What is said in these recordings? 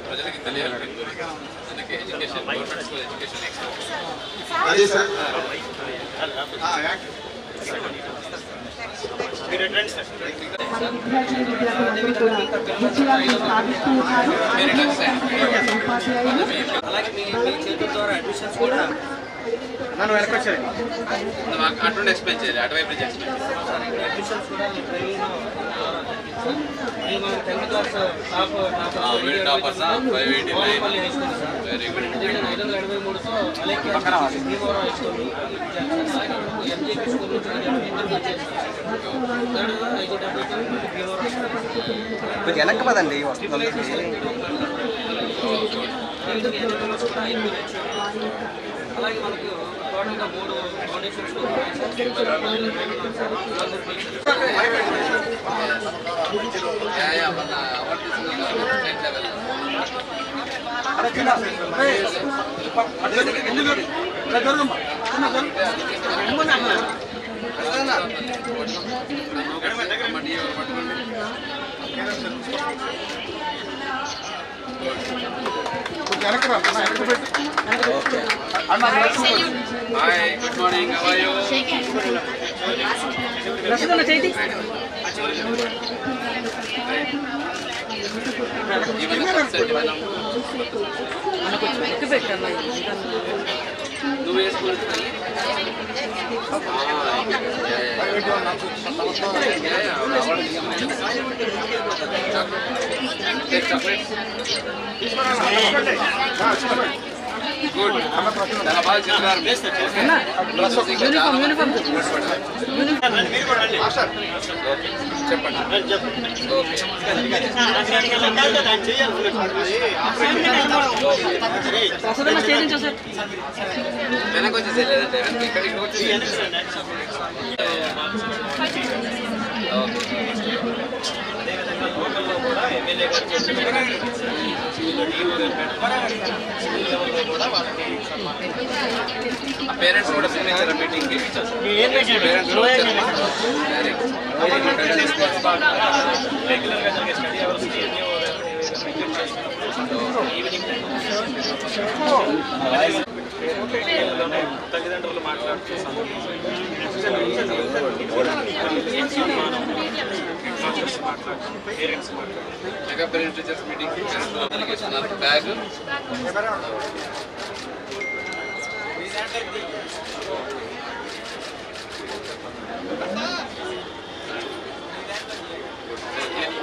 ప్రజలకి తెలియాలి. Education government school education అదే సార్ నన్ను వెనకొచ్చారు అటు ఎక్స్ప్లెయిన్ చేయాలి అటువైపు నుంచి ఎక్స్ప్లెయిన్ టాపర్స్ 589 వెరీ గుడ్ 583 వెనక్కి పదండి వస్తుంది. అలాగే మనకు టోటల్గా 3 foundations Hi, good morning. How are you? Good. చాలా బాగా చెప్పారు. వెనక వచ్చేసి లేదంటే ఇక్కడికి వచ్చేసి పేరెంట్స్ కూడా సిగ్నేచర్ మీటింగ్కి తల్లిదండ్రులు మాట్లాడుతూ mega parent teachers meeting bag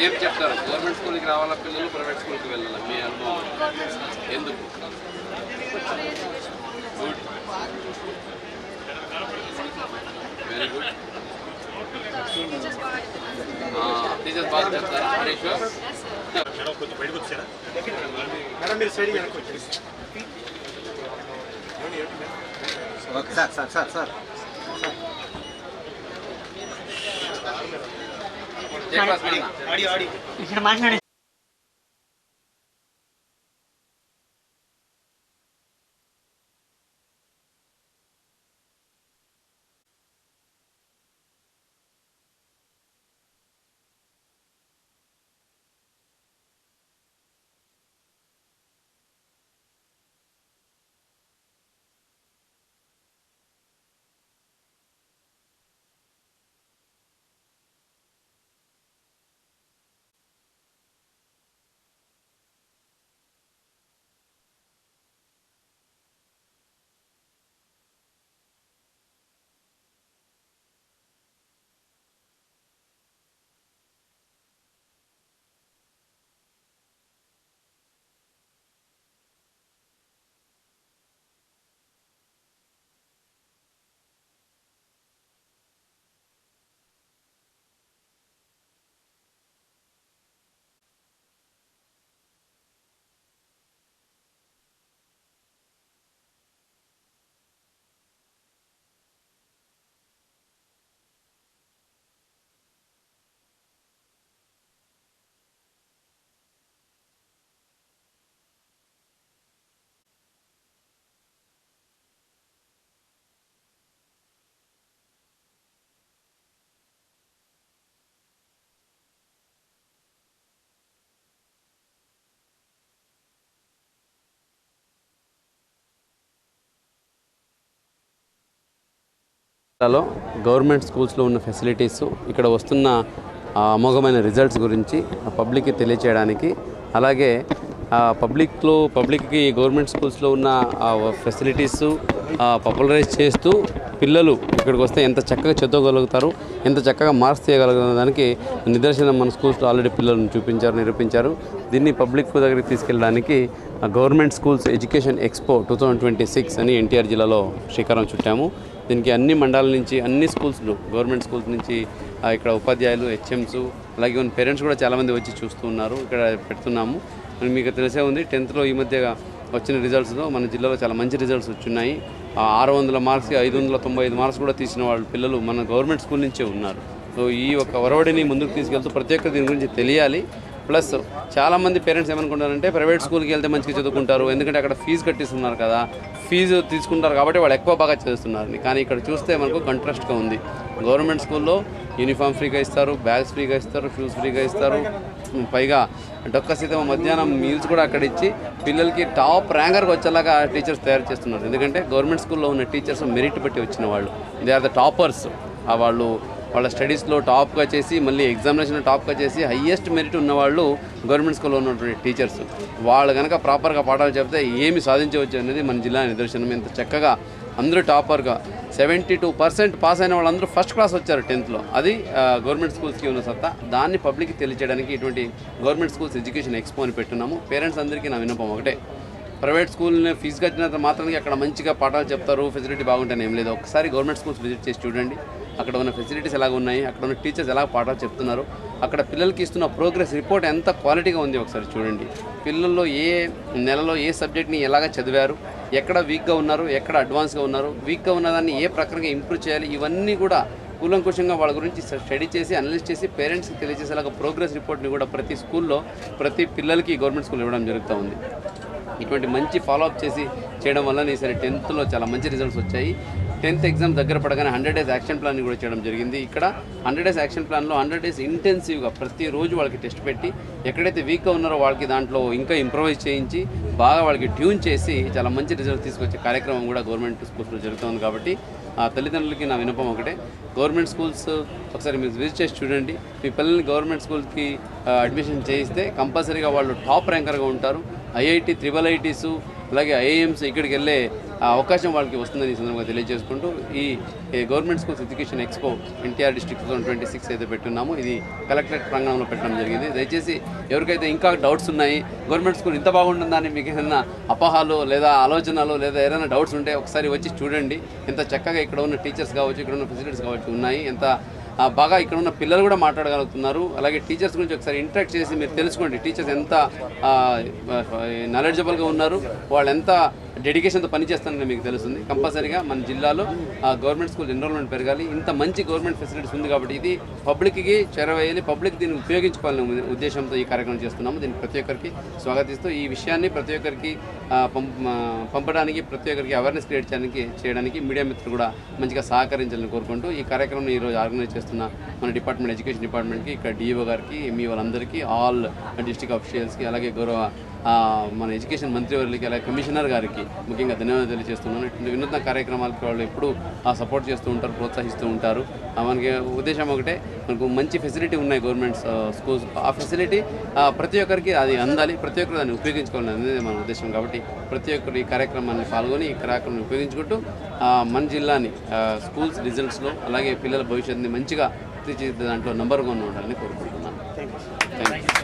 ఏం చెప్తారు? గవర్నమెంట్ స్కూల్కి రావాలా పిల్లలు, ప్రైవేట్ స్కూల్కి వెళ్ళాలి? మీ అనుభవం ఎందుకు? Good, very good. టీచర్స్ బాగా చెప్తారా? హరీష్ కొంచెం బయటకు వచ్చారా మేడం? మీరు సైడ్ వెనక్కి వచ్చేసి సార్ సార్ సార్ సార్ ఇక్కడ మాట్లాడే జిల్లాలో గవర్నమెంట్ స్కూల్స్లో ఉన్న ఫెసిలిటీస్, ఇక్కడ వస్తున్న అమోఘమైన రిజల్ట్స్ గురించి పబ్లిక్కి తెలియచేయడానికి, అలాగే పబ్లిక్కి గవర్నమెంట్ స్కూల్స్లో ఉన్న ఫెసిలిటీస్ పాపులరైజ్ చేస్తూ పిల్లలు ఇక్కడికి వస్తే ఎంత చక్కగా చదవగలుగుతారు, ఎంత చక్కగా మార్క్స్ తీయగలుగుతారు దానికి నిదర్శనం మన స్కూల్స్లో ఆల్రెడీ పిల్లలను నిరూపించారు. దీన్ని పబ్లిక్ దగ్గరికి తీసుకెళ్ళడానికి గవర్నమెంట్ స్కూల్స్ ఎడ్యుకేషన్ ఎక్స్పో 2026 అని ఎన్టీఆర్ జిల్లాలో శ్రీకారం చుట్టాము. దీనికి అన్ని మండలాల నుంచి, అన్ని స్కూల్స్లో, గవర్నమెంట్ స్కూల్స్ నుంచి ఇక్కడ ఉపాధ్యాయులు, హెచ్ఎంస్, అలాగే పేరెంట్స్ కూడా చాలామంది వచ్చి చూస్తూ ఉన్నారు. ఇక్కడ పెడుతున్నాము. మీకు తెలిసే ఉంది, 10th ఈ మధ్య వచ్చిన రిజల్ట్స్లో మన జిల్లాలో చాలా మంచి రిజల్ట్స్ వచ్చున్నాయి. 600 మార్క్స్కి 595 మార్క్స్ కూడా తీసిన వాళ్ళు పిల్లలు మన గవర్నమెంట్ స్కూల్ నుంచే ఉన్నారు. సో ఈ ఒక ఒరవడిని ముందుకు తీసుకెళ్తూ ప్రతి ఒక్క దీని గురించి తెలియాలి. ప్లస్ చాలామంది పేరెంట్స్ ఏమనుకుంటారంటే ప్రైవేట్ స్కూల్కి వెళ్తే మంచిగా చదువుకుంటారు, ఎందుకంటే అక్కడ ఫీజు కట్టిస్తున్నారు కదా, ఫీజు తీసుకుంటారు కాబట్టి వాళ్ళు ఎక్కువ బాగా చదువుతున్నారు. కానీ ఇక్కడ చూస్తే మనకు కాంట్రాస్ట్గా ఉంది. గవర్నమెంట్ స్కూల్లో యూనిఫామ్ ఫ్రీగా ఇస్తారు, బ్యాగ్స్ ఫ్రీగా ఇస్తారు, షూస్ ఫ్రీగా ఇస్తారు, పైగా డొక్క సీతమ్మ మధ్యాహ్నం మీల్స్ కూడా అక్కడ ఇచ్చి పిల్లలకి టాప్ ర్యాంకర్కి వచ్చేలాగా టీచర్స్ తయారు చేస్తున్నారు. ఎందుకంటే గవర్నమెంట్ స్కూల్లో ఉన్న టీచర్స్ మెరిట్ బట్టి వచ్చిన వాళ్ళు, దే ఆర్ ద టాపర్స్. వాళ్ళ స్టడీస్లో టాప్గా చేసి, మళ్ళీ ఎగ్జామినేషన్లో టాప్గా చేసి హయ్యెస్ట్ మెరిట్ ఉన్నవాళ్ళు గవర్నమెంట్ స్కూల్లో ఉన్నటువంటి టీచర్స్. వాళ్ళు కనుక ప్రాపర్గా పాఠాలు చెప్తే ఏమి సాధించవచ్చు అనేది మన జిల్లా నిదర్శనం. ఎంత చక్కగా అందరూ టాపర్గా 72% పాస్ అయిన వాళ్ళందరూ ఫస్ట్ క్లాస్ వచ్చారు 10th. అది గవర్నమెంట్ స్కూల్స్కి ఉన్న సత్తా. దాన్ని పబ్లిక్కి తెలియచేయడానికి ఇటువంటి గవర్నమెంట్ స్కూల్స్ ఎడ్యుకేషన్ ఎక్స్పో అని పెట్టున్నాము. పేరెంట్స్ అందరికీ నా విన్నపం ఒకటే, ప్రైవేట్ స్కూల్ని ఫీజు కట్టినంత మాత్రానికి అక్కడ మంచిగా పాఠాలు చెప్తారు, ఫెసిలిటీ బాగుంటాయని ఏం లేదు. ఒకసారి గవర్నమెంట్ స్కూల్స్ విజిట్ చేసి చూడండి, అక్కడ ఉన్న ఫెసిలిటీస్ ఎలాగ ఉన్నాయి, అక్కడ ఉన్న టీచర్స్ ఎలా పాఠాలు చెప్తున్నారు, అక్కడ పిల్లలకి ఇస్తున్న ప్రోగ్రెస్ రిపోర్ట్ ఎంత క్వాలిటీగా ఉంది ఒకసారి చూడండి. పిల్లల్లో ఏ నెలలో ఏ సబ్జెక్ట్ని ఎలాగ చదివారు, ఎక్కడ వీక్గా ఉన్నారు, ఎక్కడ అడ్వాన్స్గా ఉన్నారు, వీక్గా ఉన్నదాన్ని ఏ ప్రకారంగా ఇంప్రూవ్ చేయాలి, ఇవన్నీ కూడా కూలంకుషంగా వాళ్ళ గురించి స్టడీ చేసి అనలైజ్ చేసి పేరెంట్స్కి తెలియజేసేలాగా ప్రోగ్రెస్ రిపోర్ట్ని కూడా ప్రతి స్కూల్లో ప్రతి పిల్లలకి గవర్నమెంట్ స్కూల్ ఇవ్వడం జరుగుతూ ఉంది. ఇటువంటి మంచి ఫాలోఅప్ చేయడం వల్ల ఈసారి 10th చాలా మంచి రిజల్ట్స్ వచ్చాయి. 10th ఎగ్జామ్ దగ్గర పడగానే 100 days యాక్షన్ ప్లాన్ కూడా చేయడం జరిగింది. ఇక్కడ 100 days యాక్షన్ ప్లాన్లో 100 days ఇంటెన్సివ్గా ప్రతిరోజు వాళ్ళకి టెస్ట్ పెట్టి, ఎక్కడైతే వీక్గా ఉన్నారో వాళ్ళకి దాంట్లో ఇంకా ఇంప్రూవైజ్ చేయించి బాగా వాళ్ళకి ట్యూన్ చేసి చాలా మంచి రిజల్ట్స్ తీసుకొచ్చే కార్యక్రమం కూడా గవర్నమెంట్ స్కూల్స్లో జరుగుతుంది. కాబట్టి తల్లిదండ్రులకి నా విన్నపం ఒకటే, గవర్నమెంట్ స్కూల్స్ ఒకసారి మీరు విజిట్ చేసి చూడండి. మీ పిల్లల్ని గవర్నమెంట్ స్కూల్స్కి అడ్మిషన్ చేయిస్తే కంపల్సరీగా వాళ్ళు టాప్ ర్యాంకర్గా ఉంటారు. IIT, IIITs, అలాగే IIMs ఇక్కడికి వెళ్ళే అవకాశం వాళ్ళకి వస్తుందని ఈ సందర్భంగా తెలియజేసుకుంటూ ఈ government schools education expo NTR district 2026 అయితే పెట్టున్నాము. ఇది కలెక్టరేట్ ప్రాంగణంలో పెట్టడం జరిగింది. దయచేసి ఎవరికైతే ఇంకా డౌట్స్ ఉన్నాయి, గవర్నమెంట్ స్కూల్ ఇంత బాగుంటుందని మీకు ఏదైనా అపోహలు లేదా ఆలోచనలు లేదా ఏదైనా డౌట్స్ ఉంటే ఒకసారి వచ్చి చూడండి. ఎంత చక్కగా ఇక్కడ ఉన్న టీచర్స్ కావచ్చు, ఇక్కడ ఉన్న ఫెసిలిటీస్ కావచ్చు ఉన్నాయి, ఎంత బాగా ఇక్కడ ఉన్న పిల్లలు కూడా మాట్లాడగలుగుతున్నారు. అలాగే టీచర్స్ గురించి ఒకసారి ఇంటరాక్ట్ చేసి మీరు తెలుసుకోండి, టీచర్స్ ఎంత నాలెడ్జబుల్గా ఉన్నారు, వాళ్ళు ఎంత డెడికేషన్తో పనిచేస్తానని మీకు తెలుస్తుంది. కంపల్సరీగా మన జిల్లాలో గవర్నమెంట్ స్కూల్ ఎన్రోల్మెంట్ పెరగాలి. ఇంత మంచి గవర్నమెంట్ ఫెసిలిటీస్ ఉంది కాబట్టి ఇది పబ్లిక్కి చేరవేయాలి, పబ్లిక్ దీన్ని ఉపయోగించుకోవాలనే ఉద్దేశంతో ఈ కార్యక్రమం చేస్తున్నాము. దీన్ని ప్రతి ఒక్కరికి స్వాగతిస్తూ ఈ విషయాన్ని ప్రతి ఒక్కరికి పంపడానికి, ప్రతి ఒక్కరికి అవేర్నెస్ క్రియేట్ చేయడానికి మీడియా మిత్రులు కూడా మంచిగా సహకరించాలని కోరుకుంటూ ఈ కార్యక్రమం ఈరోజు ఆర్గనైజ్ చేస్తున్న మన డిపార్ట్మెంట్, ఎడ్యుకేషన్ డిపార్ట్మెంట్కి, ఇక్కడ డిఓ గారికి, ఎంఈ వాళ్ళందరికీ, ఆల్ డిస్ట్రిక్ట్ ఆఫీషియల్స్కి, అలాగే గౌరవ మన ఎడ్యుకేషన్ మంత్రివర్యులకి, అలాగే కమిషనర్ గారికి ముఖ్యంగా ధన్యవాదాలు తెలియజేస్తున్నాను. ఇటువంటి వినూత్న కార్యక్రమాలకి వాళ్ళు ఎప్పుడూ సపోర్ట్ చేస్తూ ఉంటారు, ప్రోత్సహిస్తూ ఉంటారు. మనకి ఉద్దేశం ఒకటే, మనకు మంచి ఫెసిలిటీ ఉన్నాయి గవర్నమెంట్ స్కూల్స్, ఆ ఫెసిలిటీ ప్రతి ఒక్కరికి అది అందాలి, ప్రతి ఒక్కరు దాన్ని ఉపయోగించుకోవాలి అనేది మన ఉద్దేశం. కాబట్టి ప్రతి ఒక్కరు ఈ కార్యక్రమాన్ని పాల్గొని ఈ కార్యక్రమాన్ని ఉపయోగించుకుంటూ మన జిల్లాని స్కూల్స్ రిజల్ట్స్లో అలాగే పిల్లల భవిష్యత్తుని మంచిగా తీర్చిదిద్దే దాంట్లో నంబర్ 1 ఉండాలని కోరుకుంటున్నాను.